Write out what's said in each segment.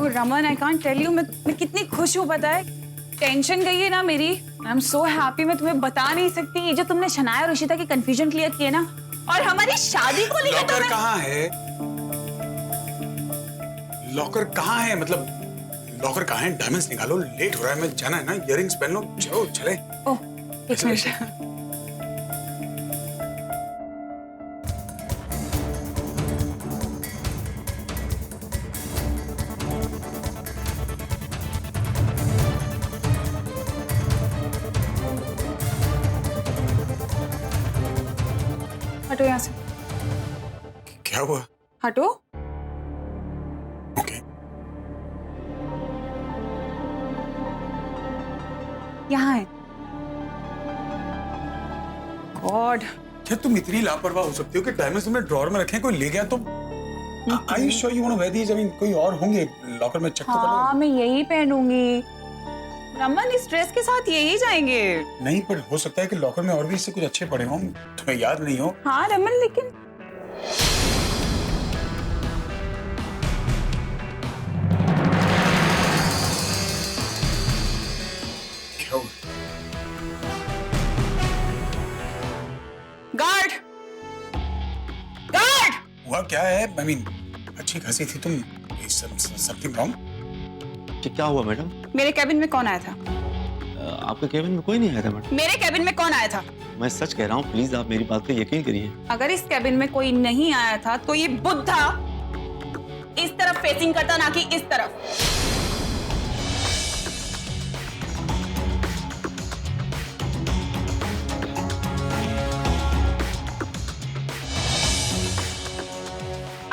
Raman, I can't tell you, मैं कितनी खुश हूँ पता है। टेंशन गई है ना मेरी। आई एम सो हैप्पी, मैं तुम्हें बता नहीं सकती। ये जो तुमने शनाया और ऋषिता की कंफ्यूजन क्लियर किए ना, और हमारी शादी को लेकर लॉकर कहाँ है? लॉकर कहाँ है? मतलब लॉकर कहाँ है? डायमंड्स निकालो, लेट हो रहा है, मैं जाना है ना। इयररिंग्स पहन लो, चलो चले। ओह, एक मिनट। हटो यहाँ से। क्या हुआ? हटो। ओके। यहाँ है। गॉड, क्या तुम इतनी लापरवाह हो सकती हो कि डायमंड्स तुमने ड्रॉअर में रखे हैं, कोई ले गया तो? Are you sure you want to wear these? I mean, कोई और होंगे लॉकर में, चेक तो कर लो। हाँ, मैं यही पहनूंगी। रमन, इस ड्रेस के साथ यही जाएंगे। नहीं, पर हो सकता है कि लॉकर में और भी इससे कुछ अच्छे पड़े हों, तुम्हें याद नहीं हो। हाँ रमन, लेकिन क्या हुआ? Guard, guard. हुआ क्या है? I mean, अच्छी खासी थी तुम। Something wrong? क्या हुआ मैडम? मेरे कैबिन में कौन आया था? आपके केबिन में कोई नहीं आया था मैडम। मेरे कैबिन में कौन आया था? मैं सच कह रहा हूँ, प्लीज आप मेरी बात पे यकीन करिए। अगर इस कैबिन में कोई नहीं आया था तो ये बुद्धा इस तरफ फेसिंग करता, ना कि इस तरफ।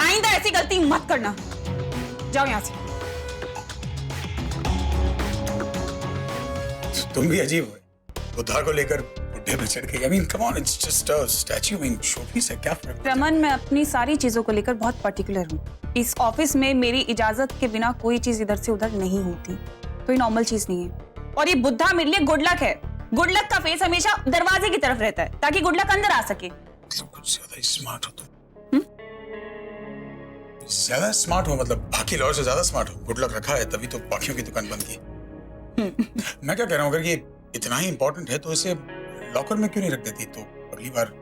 आइंदा ऐसी गलती मत करना। जाओ यहां से। तुम भी अजीब हो। बुद्धा को लेकर बुढ़े पे चढ़ के। I mean, come on, it's just a statue. I mean, showpiece है, क्या फर्क? रमन, मैं अपनी सारी चीजों को लेकर बहुत पर्टिकुलर हूँ। इस ऑफिस में मेरी इजाजत के बिना कोई चीज इधर से उधर नहीं होती। तो ये नॉर्मल चीज नहीं है। और ये बुद्धा मेरे लिए गुड लक है। गुड लक का फेस हमेशा दरवाजे की तरफ रहता है, ताकि गुड लक अंदर आ सके। मतलब कुछ ज्यादा ही स्मार्ट हो तुम। ज्यादा स्मार्ट हो, मतलब बाकी लोगों से ज्यादा स्मार्ट हो। गुड लक रखा है तभी तो बाकियों की दुकान बंद की। मैं क्या कह रहा हूँ, अगर ये इतना ही इंपॉर्टेंट है तो इसे लॉकर में क्यों नहीं रख देती? तो अगली बार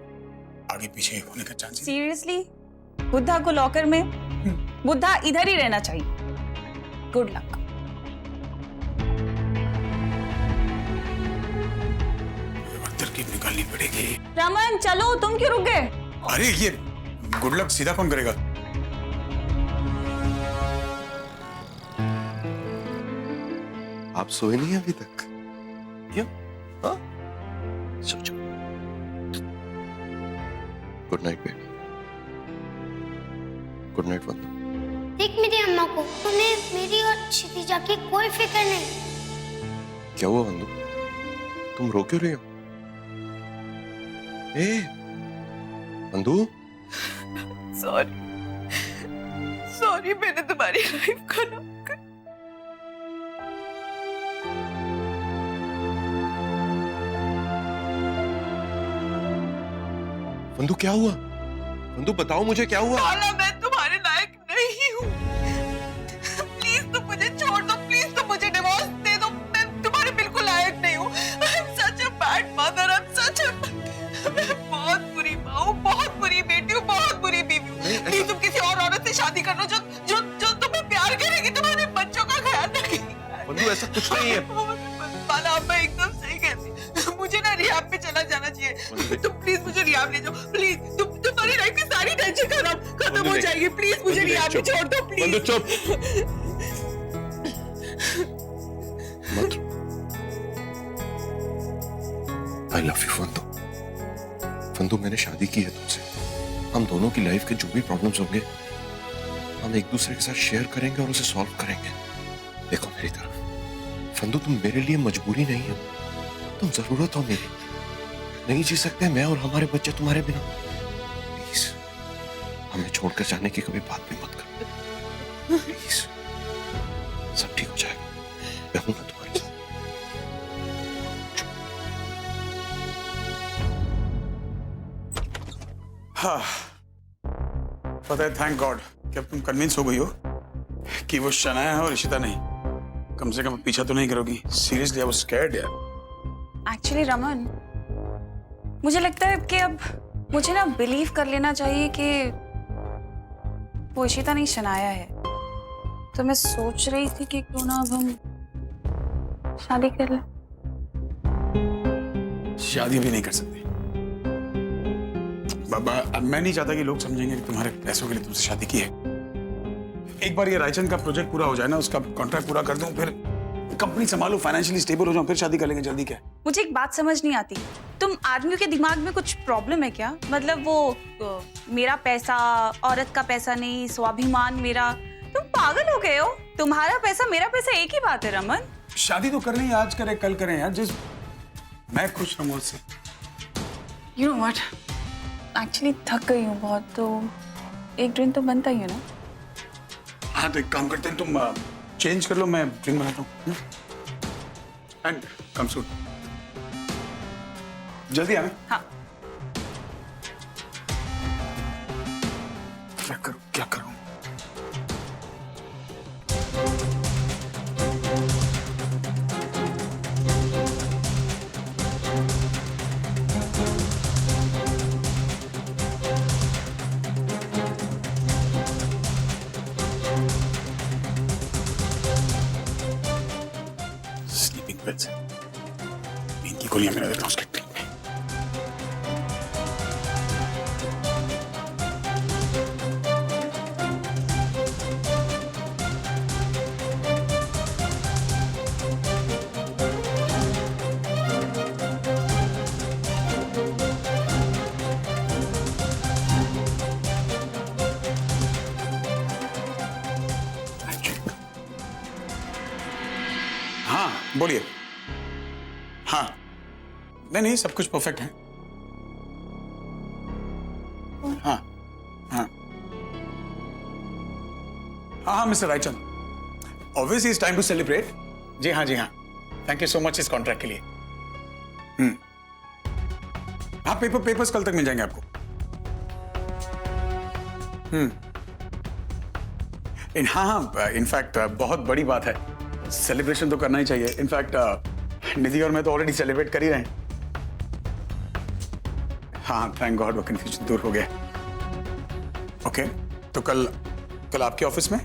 आगे पीछे होने का चांस। सीरियसली, बुद्धा को लॉकर में? बुद्धा इधर ही रहना चाहिए। Good luck. तरकीब निकालनी पड़ेगी। रमन चलो, तुम क्यों रुक गए? अरे ये गुड लक सीधा कौन करेगा? आप सोए नहीं अभी तक? क्यों? हाँ? सोचो। Good night baby. Good night वंदू। देख मेरी अम्मा को, उन्हें मेरी और क्षितिजा की कोई फिक्र नहीं। क्या हुआ वंदू? तुम रो क्यों रही हो? ए, वंदू? सॉरी, मैंने तुम्हारी लाइफ खराब कर। वंदू क्या हुआ? वंदू बताओ मुझे क्या हुआ? पाला, मैं तुम्हारे लायक नहीं हूँ। प्लीज तुम मुझे छोड़ दो, प्लीज तुम मुझे डिवोर्स दे दो। मैं तुम्हारे बिल्कुल लायक नहीं हूँ। I'm such a bad mother, I'm such a... मैं बहुत बुरी माँ हूँ, बहुत बुरी बेटी हूँ, बहुत बुरी बीवी हूँ। प्लीज तुम किसी और औरत से शादी कर लो जो जो जो तुम्हें प्यार करेगी, तुम्हारे बच्चों का ख्याल रखेगी। वंदू ऐसा कुछ नहीं है। पाला, अब मैं एकदम सही कहती हूँ। मुझे ना रिहाब पे चला जाना चाहिए। तुम प्लीज मुझे रिहाब ले जाओ, प्लीज। तुम्हारी लाइफ की सारी टेंशन खत्म हो जाएगी। प्लीज मुझे रिहाब में छोड़ दो, प्लीज। वंदू चुप। मत। I love you वंदू। वंदू मैंने शादी की है तुमसे। हम दोनों की लाइफ के जो भी प्रॉब्लम्स होंगे हम एक दूसरे के साथ शेयर करेंगे और उसे सॉल्व करेंगे। देखो मेरी तरफ, वंदू तुम मेरे लिए मजबूरी नहीं हो, तुम जरूरत हो मेरी। नहीं जी सकते मैं और हमारे बच्चे तुम्हारे बिना। प्लीज हमें छोड़कर जाने की कभी बात भी मत करो प्लीज। सब ठीक हो जाएगा, मैं हूं ना तुम्हारे साथ। हाँ, पता है, थैंक गॉड कि अब तुम कन्विंस हो गई हो। कि वो शनाया है और इशिता नहीं। कम से कम पीछा तो नहीं करोगी। सीरियसली आई वाज स्कैर्ड यार। एक्चुअली रमन, मुझे लगता है कि अब मुझे ना बिलीव कर लेना चाहिए कि वो इशिता नहीं शनाया है। तो मैं सोच रही थी कि क्यों ना अब हम शादी कर लें। शादी भी नहीं कर सकते बाबा। अब मैं नहीं चाहता कि लोग समझेंगे कि तुम्हारे पैसों के लिए तुमसे शादी की है। एक बार ये रायचंद का प्रोजेक्ट पूरा हो जाए ना, उसका कॉन्ट्रैक्ट पूरा कर दूं, फिर कंपनी संभालो, फाइनेंशियली स्टेबल हो जाऊं, फिर शादी कर लेंगे। जल्दी क्या? मुझे एक बात समझ नहीं आती, तुम आदमियों के दिमाग में कुछ प्रॉब्लम है क्या? मतलब वो मेरा पैसा, औरत का पैसा नहीं, स्वाभिमान मेरा। तुम पागल हो गए हो? तुम्हारा पैसा मेरा पैसा एक ही बात है रमन। शादी तो करनी है, आज करें कल करें यार। जिस मैं खुश रहूं उससे। यू नो व्हाट, एक्चुअली थक गई हूँ बहुत, तो एक ड्रिंक तो बनता ही है ना। हाँ तो एक काम करते हैं, तुम चेंज कर लो, मैं ड्रिंक बनाता हूँ। एंड कम सून, जल्दी आना। हाँ। क्या करूँ क्या करूँ? स्लीपिंग पिल्स, नींद की गोलियां मेरा देता हूँ उसके ड्रिंक में। हाँ बोलिए। हाँ नहीं नहीं, सब कुछ परफेक्ट है। हाँ हाँ हाँ हाँ mister Raichand, obviously it's time to celebrate. जी हाँ जी हाँ, थैंक यू सो मच इस कॉन्ट्रैक्ट के लिए। हाँ पेपर्स कल तक मिल जाएंगे आपको। हाँ हाँ, इनफैक्ट बहुत बड़ी बात है, सेलिब्रेशन तो करना ही चाहिए। इनफैक्ट निधि और मैं तो ऑलरेडी सेलिब्रेट कर ही रहे हैं। हाँ थैंक गॉड वो कंफ्यूजन दूर हो गया। ओके तो कल आपके ऑफिस में?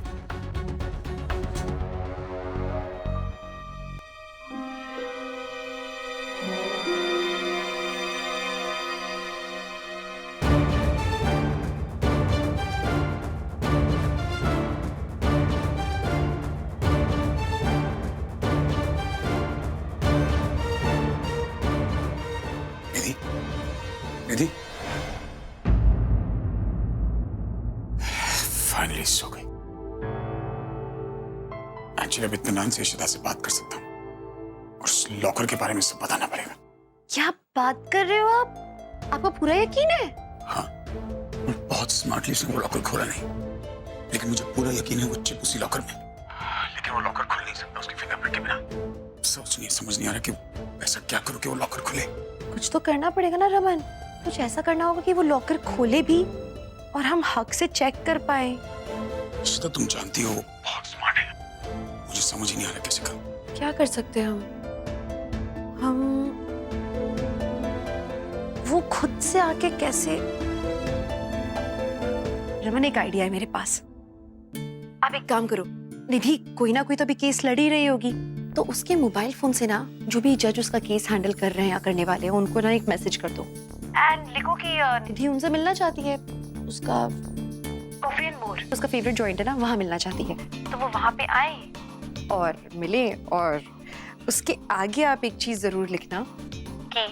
निधि फाइनली सो गई। एक्चुअली अब इत्मीनान से इशिता से बात कर सकता हूँ और उस लॉकर के बारे में सब बताना पड़ेगा। क्या बात कर रहे हो आप? आपको पूरा यकीन है? हाँ बहुत स्मार्टली उसने वो लॉकर खोला नहीं, लेकिन मुझे पूरा यकीन है वो चिप उसी लॉकर में। लेकिन वो लॉकर खुल नहीं सकता उसकी फिंगरप्रिंट के बिना। समझ नहीं आ रहा कि ऐसा क्या करूं कि वो लॉकर खुले। कुछ तो करना पड़ेगा ना रमन, कुछ ऐसा करना होगा कि वो लॉकर खोले भी और हम हक से चेक कर पाए। इशिता तुम जानती हो वो बहुत स्मार्ट है, मुझे समझ ही नहीं आ रहा कैसे करूं। क्या कर सकते हैं हम वो खुद से आके कैसे? रमन एक आइडिया है मेरे पास। आप एक काम करो, निधि कोई ना कोई तो भी केस लड़ ही रही होगी, तो उसके मोबाइल फोन से ना जो भी जज उसका केस हैंडल कर रहे हैं या करने वाले हैं उनको ना एक मैसेज कर दो एंड लिखो कि निधि उनसे मिलना चाहती है। उसका कॉफी एंड मोर उसका फेवरेट जॉइंट है ना, वहां मिलना चाहती है, तो वो वहां पे आए और मिले। और उसके आगे आप एक चीज जरूर लिखना कि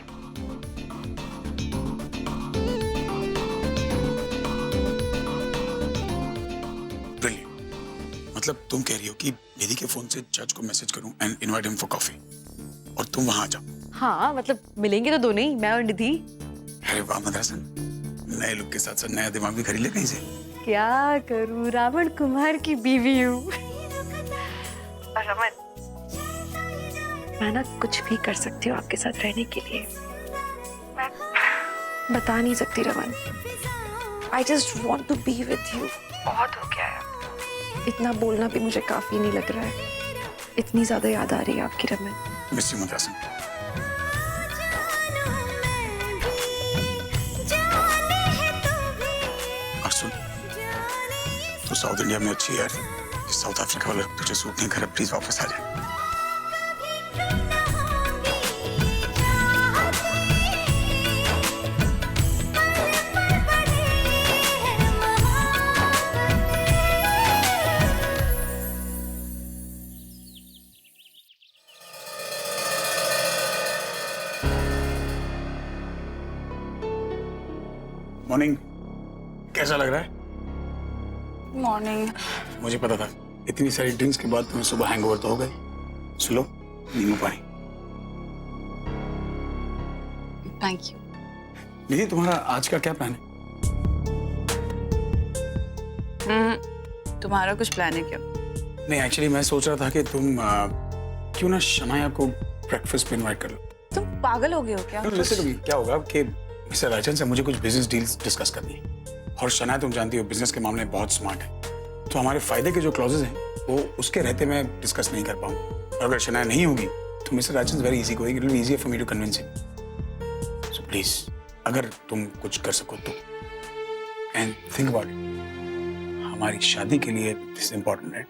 मतलब तुम कह रही हो कि निधि के फोन से जज को मैसेज करूं and invite him for coffee और तुम वहां आ जाओ? हाँ मतलब मिलेंगे तो दोनों ही, मैं और निधि। अरे वाह मदरसन, नए लुक के साथ साथ नया दिमाग भी खरीद ले कहीं से। क्या करूं, रावण कुमार की बीवी हूँ। और रमन मैं ना कुछ भी कर सकती हूँ आपके साथ रहने के लिए। मैं बता नहीं सकती Raman, I just want to be with you. बहुत हो गया है। इतना बोलना भी मुझे काफी नहीं लग रहा है। इतनी ज्यादा याद आ रही है आपकी रमन। Miss you मुद्रासन। और सुन, तू साउथ इंडिया में अच्छी है यार, साउथ अफ्रीका वाला तुझे सूट नहीं कर, प्लीज वापस आ जा। मॉर्निंग, कैसा लग रहा है? मॉर्निंग। मुझे पता था इतनी सारी ड्रिंक्स के बाद तुम्हें सुबह हैंगओवर तो हो गए। सुनो, नींबू पानी। Thank you. निधि, तुम्हारा आज का क्या प्लान है? तुम्हारा कुछ प्लान है क्या? नहीं, एक्चुअली मैं सोच रहा था कि तुम क्यों ना शनाया को ब्रेकफास्ट पे इनवाइट कर लो। तुम पागल हो गए हो क्या? वैसे कभी क्या होगा कि मिस्टर राजन से मुझे कुछ बिजनेस डील्स डिस्कस करनी है, और शनाया तुम जानती हो बिजनेस के मामले में बहुत स्मार्ट है, तो हमारे फायदे के जो क्लॉजेज हैं वो उसके रहते मैं डिस्कस नहीं कर पाऊंगा। और अगर शनाया नहीं होगी तो mister Rajan very easy going, it will be easier for me to convince him. So please, अगर तुम कुछ कर सको तो, एंड थिंक अबाउट इट, हमारी शादी के लिए दिस इज इंपॉर्टेंट है,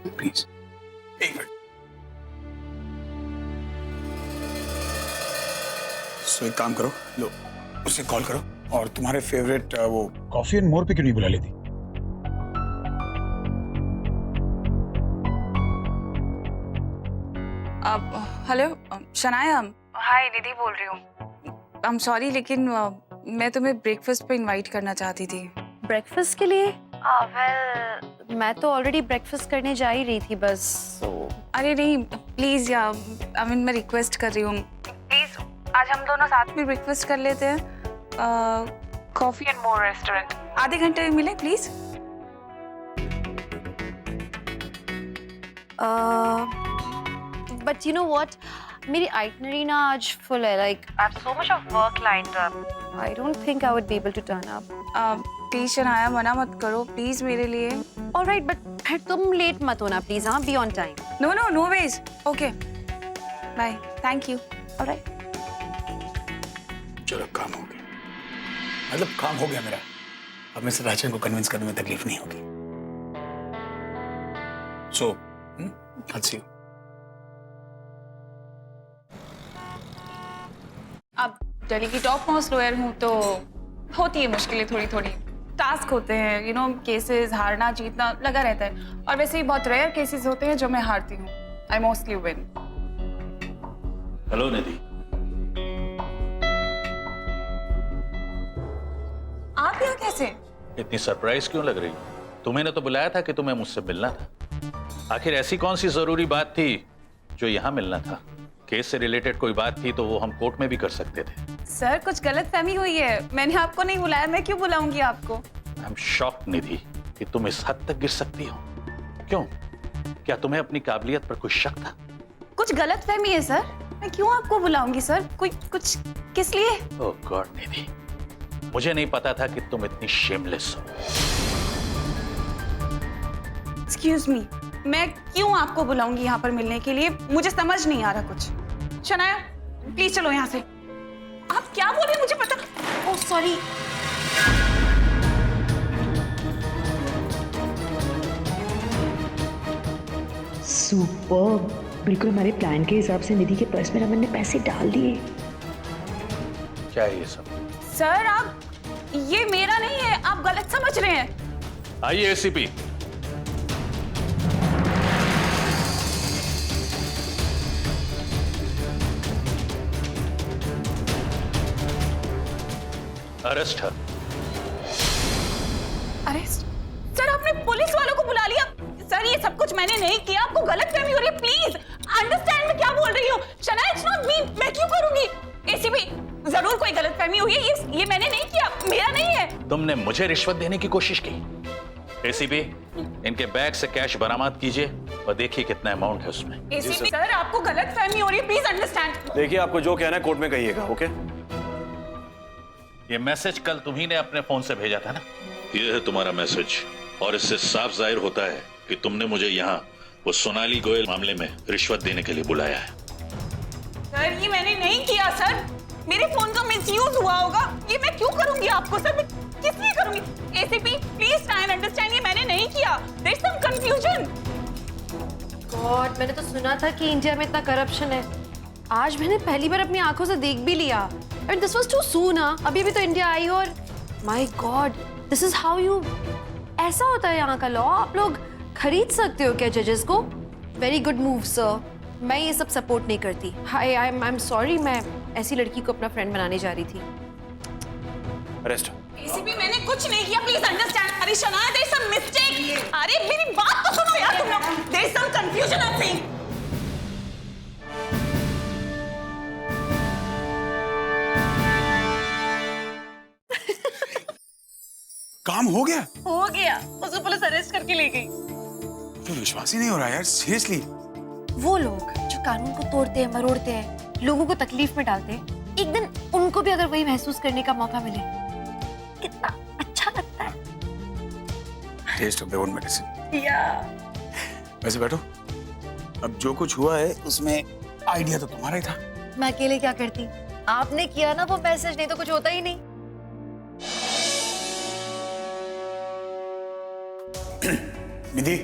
प्लीज। एक मिनट। सो एक काम करो, लो उसे कॉल करो और तुम्हारे फेवरेट वो कॉफी एंड मोर पे क्यों नहीं बुला लेती? हेलो शनाया, हाय निधि बोल रही हूँ। आई एम सॉरी, लेकिन मैं तुम्हें ब्रेकफास्ट पे इनवाइट करना चाहती थी। ब्रेकफास्ट के लिए? वेल, मैं तो ऑलरेडी ब्रेकफास्ट करने जा ही रही थी बस। अरे नहीं, प्लीज यार, आई मीन मैं रिक्वेस्ट कर रही हूँ, प्लीज आज हम दोनों साथ में ब्रेकफास्ट कर लेते हैं, कॉफी एंड मोर रेस्टोरेंट। आधे घंटे में मिले please. But you know what, मेरी आइटनरी ना आज फुल है, like I have so much of work lined up. I don't think I would be able to turn up. Please Shanaya, मना मत करो प्लीज मेरे लिए। ऑलराइट, बट फिर तुम लेट मत होना प्लीज। हाँ, be on time. No no no ways. Okay, bye, thank you. Alright. चलो, काम हो गया, मतलब काम हो गया मेरा। अब मिस्टर राजन को कन्विंस करने में तकलीफ नहीं होगी। So let's see. अब दिल्ली की टॉप मोस्ट लॉयर हूँ तो होती है मुश्किलें, थोड़ी थोड़ी टास्क होते हैं, यू नो, केसेस हारना जीतना लगा रहता है, और वैसे ही बहुत रेयर केसेस होते हैं जो मैं हारती हूँ। I mostly win. हेलो निधि। आप यहाँ कैसे? इतनी सरप्राइज क्यों लग रही? तुम्हें ने तो बुलाया था कि तुम्हें मुझसे मिलना था। आखिर ऐसी कौन सी जरूरी बात थी जो यहाँ मिलना था? केस से रिलेटेड कोई बात थी तो वो हम कोर्ट में भी कर सकते थे। सर, कुछ गलतफहमी हुई है, मैंने आपको नहीं बुलाया, मैं क्यों बुलाऊंगी आपको? आई एम शॉक्ड निधि कि तुम इस हद तक गिर सकती हो। क्यों? क्या तुम्हें अपनी काबिलियत पर कोई शक था? कुछ गलतफहमी है सर, मैं क्यों आपको बुलाऊंगी सर? कोई कुछ किस लिए? ओह गॉड निधि, मुझे नहीं पता था कि तुम इतनी शेमलेस हो। एक्सक्यूज मी, मैं क्यों आपको बुलाऊंगी यहाँ पर मिलने के लिए? मुझे समझ नहीं आ रहा कुछ। शनाया, प्लीज चलो यहाँ से। आप क्या बोल रहे हैं मुझे पता। Oh sorry. सुपर, बिल्कुल हमारे प्लान के हिसाब से निधि के पर्स में रमन ने पैसे डाल दिए। क्या है ये सब? सर, आप, ये मेरा नहीं है, आप गलत समझ रहे हैं। आइए एसीपी। अरेस्ट है। अरेस्ट? सर, आपने पुलिस वालों को बुला लिया। सर, ये सब कुछ मैंने नहीं किया, आपको गलतफहमी हो रही है, प्लीज अंडरस्टैंड मैं क्या बोल रही हूँ। शनाया, इट्स नॉट मी, मैं क्यों करूंगी? एसीपी, जरूर कोई गलतफहमी हुई है, ये मैंने नहीं किया, मेरा नहीं है। तुमने मुझे रिश्वत देने की कोशिश की। एसीपी, इनके बैग से कैश बरामद कीजिए और देखिए कितना अमाउंट है उसमें। एसीपी सर, आपको गलतफहमी हो रही है, प्लीज अंडरस्टैंड। देखिए, आपको जो कहना है कोर्ट में कहिएगा, ओके? ये मैसेज कल तुम्ही ने अपने फोन से भेजा था ना? ये है तुम्हारा मैसेज। और इससे साफ जाहिर होता है कि तुमने मुझे यहाँ वो सोनाली गोयल मामले में रिश्वत देने के लिए बुलाया है। सर ये मैंने नहीं किया सर, मेरे फोन का मिसयूज हुआ होगा। ये मैं क्यों करूंगी आपको सर, मैं किस लिए करूंगी? ACP please try and understand, ये मैंने नहीं किया। There is some confusion. God, मैंने तो सुना था कि इंडिया में इतना करप्शन है। आज मैंने पहली बार अपनी आंखों से देख भी लिया। And this was too soon. अभी भी तो इंडिया आई हो और my God, this is how you, ऐसा होता है यहाँ का लॉ। आप लोग खरीद सकते हो क्या जजेस को? वेरी गुड मूव सर, मैं ये सब सपोर्ट नहीं करती। आई एम सॉरी, मैं ऐसी लड़की को अपना फ्रेंड बनाने जा रही थी। अरेस्ट। एसीपी मैंने कुछ नहीं किया, प्लीज अंडरस्टैंड। अरे Shanaya, there is some mistake. अरे मेरी बात तो सुनो यार तुम लोग, there is some confusion I think. काम हो गया? हो गया, उसे पुलिस अरेस्ट करके ले गई। तो विश्वास ही नहीं हो रहा यार, सीरियसली। वो लोग जो कानून को तोड़ते हैं, मरोड़ते हैं, लोगों को तकलीफ में डालते हैं, एक दिन उनको भी अगर वही महसूस करने का मौका मिले, कितना अच्छा लगता है। Taste of their own medicine. या वैसे बैठो, अब जो कुछ हुआ है उसमें आइडिया तो तुम्हारा ही था। मैं अकेले क्या करती? आपने किया ना वो मैसेज, नहीं तो कुछ होता ही नहीं। निधि,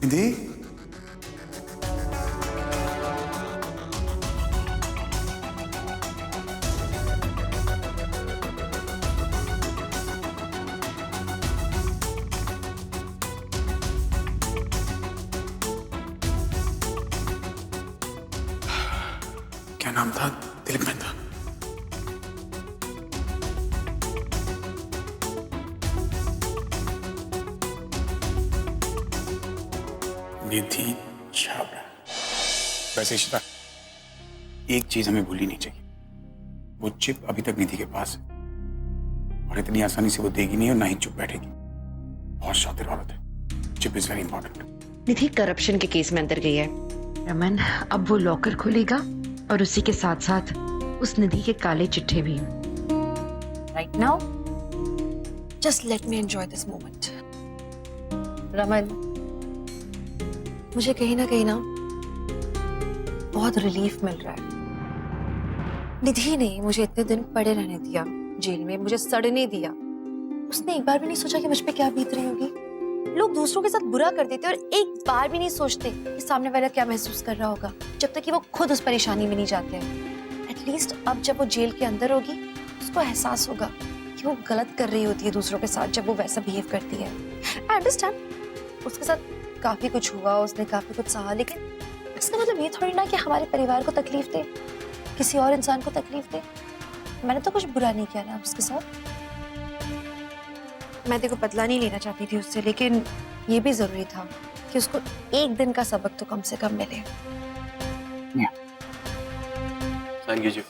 निधि, क्या नाम था? दिलीप मेहता। निधि छाबड़ा। वैसे इशिता, एक चीज हमें भूलनी नहीं चाहिए, वो चिप अभी तक निधि के पास है और इतनी आसानी से वो देगी नहीं और ना ही चुप बैठेगी। बहुत शातिर औरत है। Chip is very important. Nidhi corruption के केस में अंदर गई है रमन। अब वो लॉकर खोलेगा और उसी के साथ साथ उस निधि के काले चिट्ठे भी। Right now just let me enjoy this moment. Raman, मुझे कहीं ना बहुत रिलीफ मिल रहा है। निधि ने मुझे इतने दिन पड़े रहने दिया जेल में, मुझे सड़ने दिया। उसने एक बार भी नहीं सोचा कि मुझ पे क्या बीत रही होगी। लोग दूसरों के साथ बुरा कर देते और एक बार भी नहीं सोचते कि सामने वाला क्या महसूस कर रहा होगा, जब तक कि वो खुद उस परेशानी में नहीं जाते हैं। एटलीस्ट अब जब वो जेल के अंदर होगी, उसको एहसास होगा कि वो गलत कर रही होती है दूसरों के साथ जब वो वैसा बिहेव करती है। आई अंडरस्टैंड, उसके साथ काफी कुछ हुआ, उसने काफी कुछ सहा, लेकिन इसका मतलब ये थोड़ी ना कि हमारे परिवार को तकलीफ दे, किसी और इंसान को तकलीफ दे। मैंने तो कुछ बुरा नहीं किया ना उसके साथ। मैं देखो बदला नहीं लेना चाहती थी उससे, लेकिन ये भी जरूरी था कि उसको एक दिन का सबक तो कम से कम मिले। साइन कीजिए।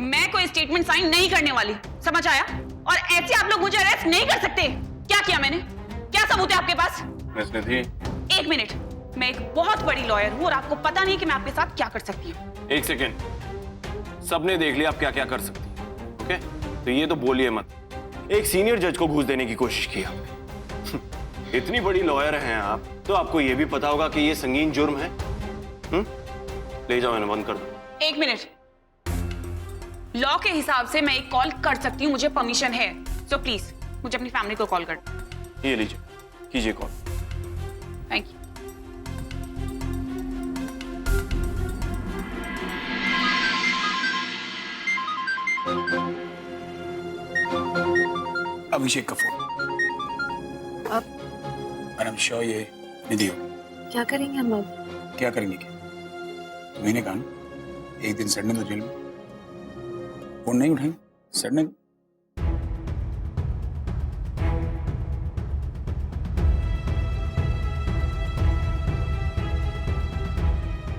मैं कोई स्टेटमेंट साइन नहीं करने वाली, समझ आया? और ऐसे आप लोग मुझे अरेस्ट नहीं कर सकते। क्या किया मैंने? क्या सबूत है आपके पास? मिस निधि, एक मिनट, मैं एक बहुत बड़ी लॉयर हूँ और आपको पता नहीं कि मैं आपके साथ क्या कर सकती हूँ। एक सेकेंड। सबने देख लिया आप क्या क्या कर सकती हैं, ओके? तो ये तो बोलिए मत। एक सीनियर जज को घूस देने की कोशिश की आपने। इतनी बड़ी लॉयर हैं आप, तो आपको ये भी पता होगा कि ये संगीन जुर्म है। ले जाओ, इन्हें बंद कर दो। एक मिनट, लॉ के हिसाब से मैं एक कॉल कर सकती हूँ, मुझे परमिशन है। सो प्लीज मुझे अपनी फैमिली को कॉल कर। ये लीजिए, कीजिए कॉल। Thank you. अभिषेक का फोन। अब आई एम श्योर ये निधि हो। क्या करेंगे हम अब? क्या करेंगे? क्या तुम्हें कहा ना, एक दिन सड़ने दो जेल में। फोन नहीं उठाएंगे, सड़ने दो।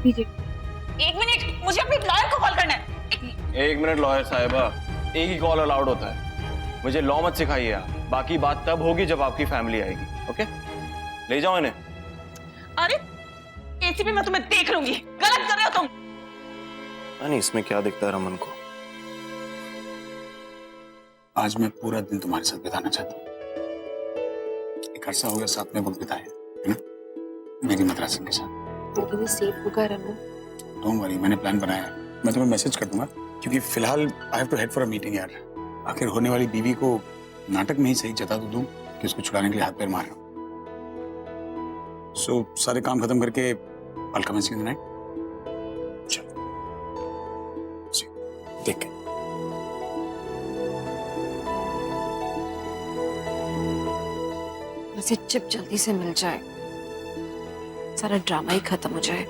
एक मिनट, मुझे अपनी लॉयर को कॉल करना है। एक मिनट लॉयर साहिबा, एक ही कॉल अलाउड होता है। मुझे लॉ मत सिखाइए आप, बाकी बात तब होगी जब आपकी फैमिली आएगी, ओके? ले जाओ इन्हें। अरे एसीपी मैं तुम्हें देख लूंगी। गलत कर रहे हो तुम। नहीं, इसमें क्या दिखता है रमन को? आज मैं पूरा दिन तुम्हारे साथ बिताना चाहता हूँ। एक अरसा हो गया साथ में वक्त बिताए, है ना? मेरी मद्रासन के साथ। लेकिन ये सेफ होगा रमन? डोंट वरी, मैंने प्लान बनाया है। मैं तुम्हें मैसेज कर दूंगा, क्योंकि फिलहाल I have to head for a meeting यार। आखिर होने वाली बीवी को नाटक में ही सही जता तो दूं कि उसको छुड़ाने के लिए हाथ पैर मार रहा हूं। सो सारे काम खत्म करके I'll come and see you tonight. चलो, देख के। मुझे चिप जल्दी से मिल जाए, सारा ड्रामा ही खत्म हो जाए।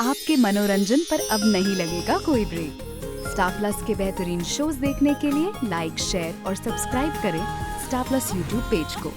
आपके मनोरंजन पर अब नहीं लगेगा कोई ब्रेक। स्टार प्लस के बेहतरीन शोज देखने के लिए लाइक, शेयर और सब्सक्राइब करें स्टार प्लस यूट्यूब पेज को।